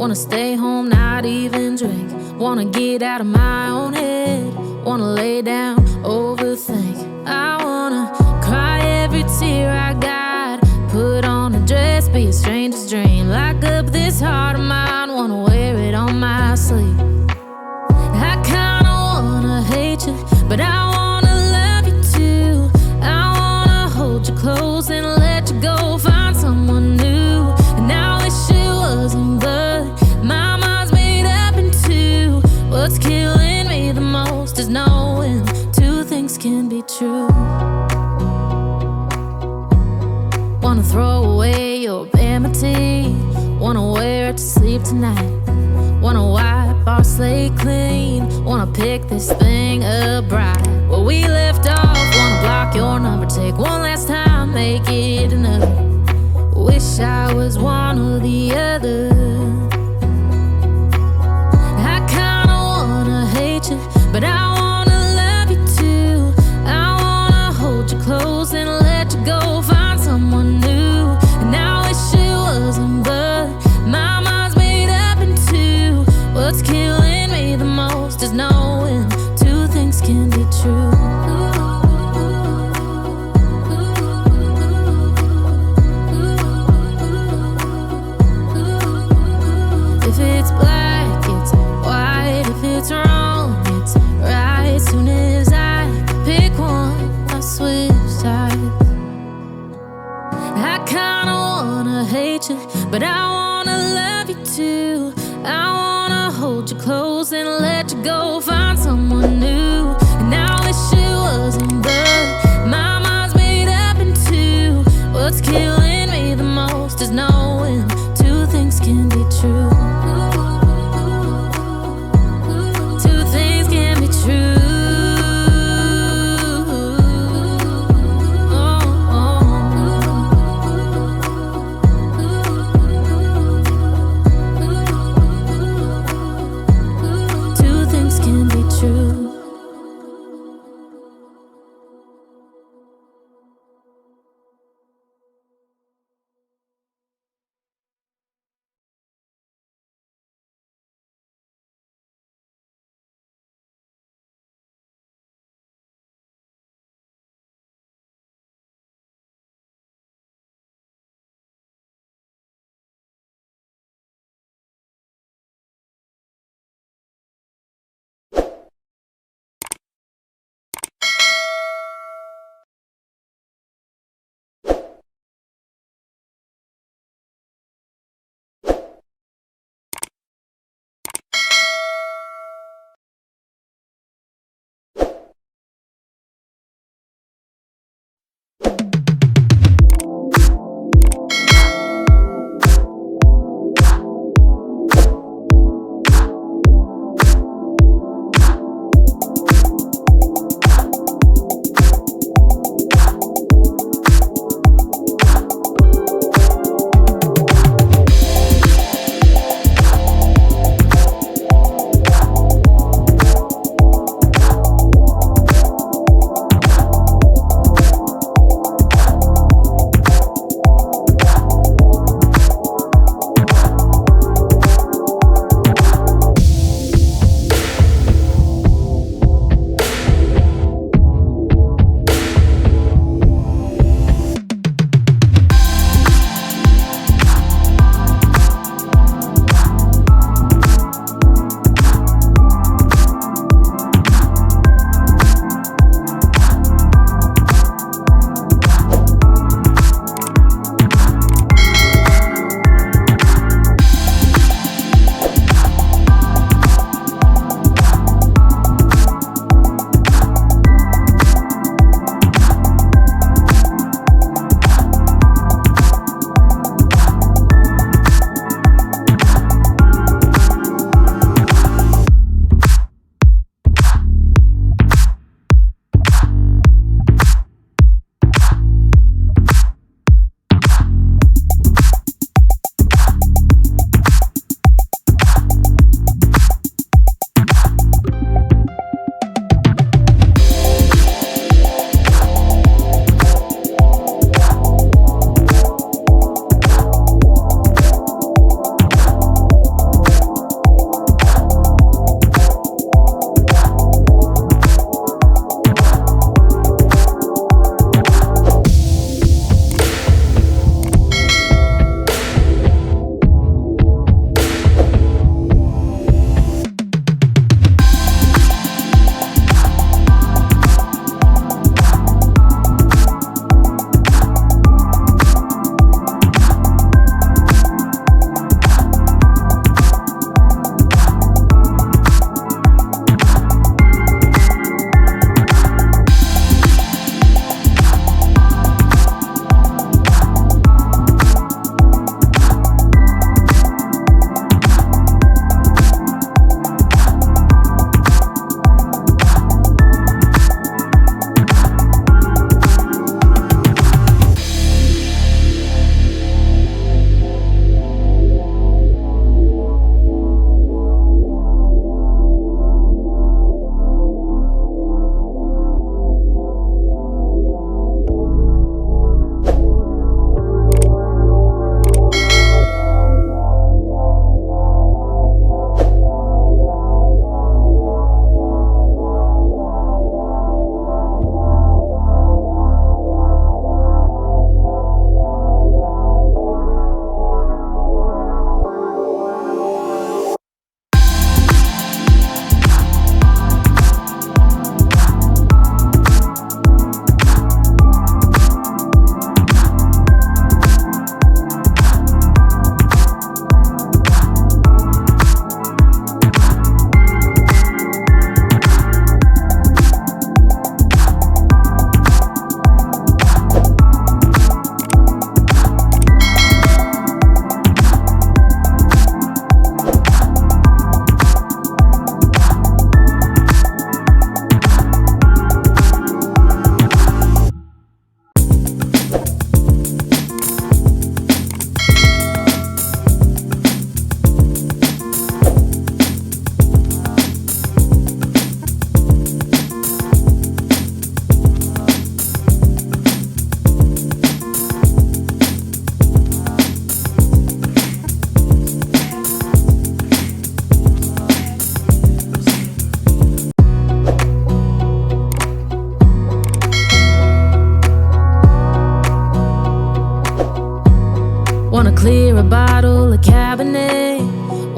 Wanna stay home, not even drink. Wanna get out of my own head. Wanna lay down, overthink. I wanna cry every tear I got. Put on a dress, be a stranger's dream. Lock up this heart of mine, wanna wear it on my sleeve. I kinda wanna hate you, but I wanna love you too. I wanna hold you close and let you go, find someone new. And I wish it wasn't, but my mind's made up in two. What's killing me the most is knowing two things can be true. Wanna throw away your vanity. Wanna wear it to sleep tonight. Wanna wipe our slate clean. Wanna pick this thing up right where we left off. Wanna block your number, take one last time, make it enough. Wish I was one or the other. I kinda wanna hate you, but I wanna love you too. I wanna hold you close and let you go, find someone new. And I wish it wasn't, but my mind's made up in two. What's killing me the most is knowing two things can be true. If it's black, it's white. If it's wrong, it's right. Soon as I pick one, I switch sides. I kinda wanna hate you, but I wanna love you too. I wanna hold you close and let you go, find someone new. And I wish it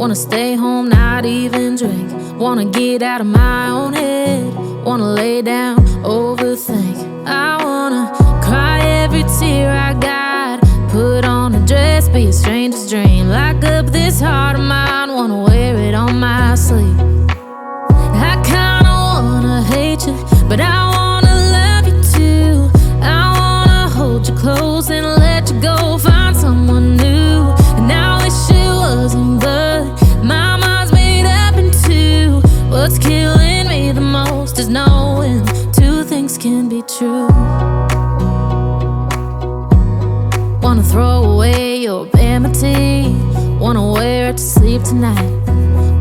Wanna stay home, not even drink. Wanna get out of my own head. Wanna lay down, overthink. I wanna cry every tear I got. Put on a dress, be a stranger's dream. Lock up this heart of mine, wanna wear it on my sleeve. I kinda wanna hate you, but I wanna love you too. I wanna hold you close and let you go, find someone new. And I wish it wasn't, but my mind's made up in two. What's killing me the most is knowing two things can be true. Wanna throw away your vanity. Wanna wear it to sleep tonight.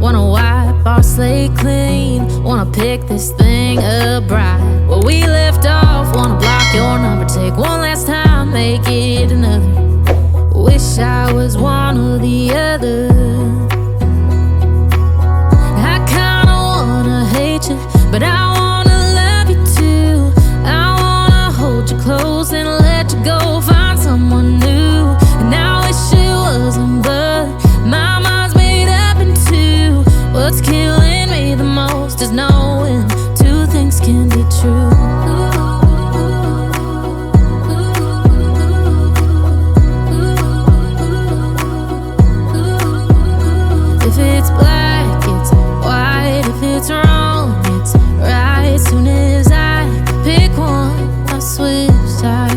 Wanna wipe our slate clean. Wanna pick this thing up right where we left off. Wanna block your number, take one last time, make it another. Wish I was one or the other. I kinda wanna hate you, but I wanna love you too. I wanna hold you close and let you go, find someone new. And I wish it wasn't, but my mind's made up in two. What's killing me the most is knowing two things can be true. If it's black, it's white. If it's wrong, it's right. Soon as I pick one, I switch sides.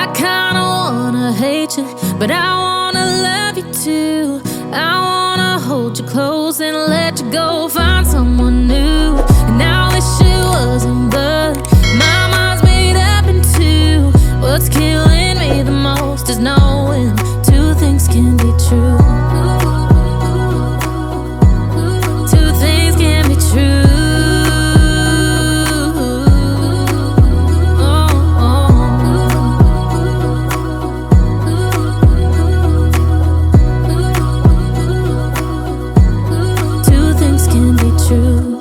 I kinda wanna hate you, but I wanna love you too. I wanna hold you close and let you go, find someone new. And I wish it wasn't, but my mind's made up in two. What's killing me the most is knowing two things can be true. Two things can be true. Two things can be true.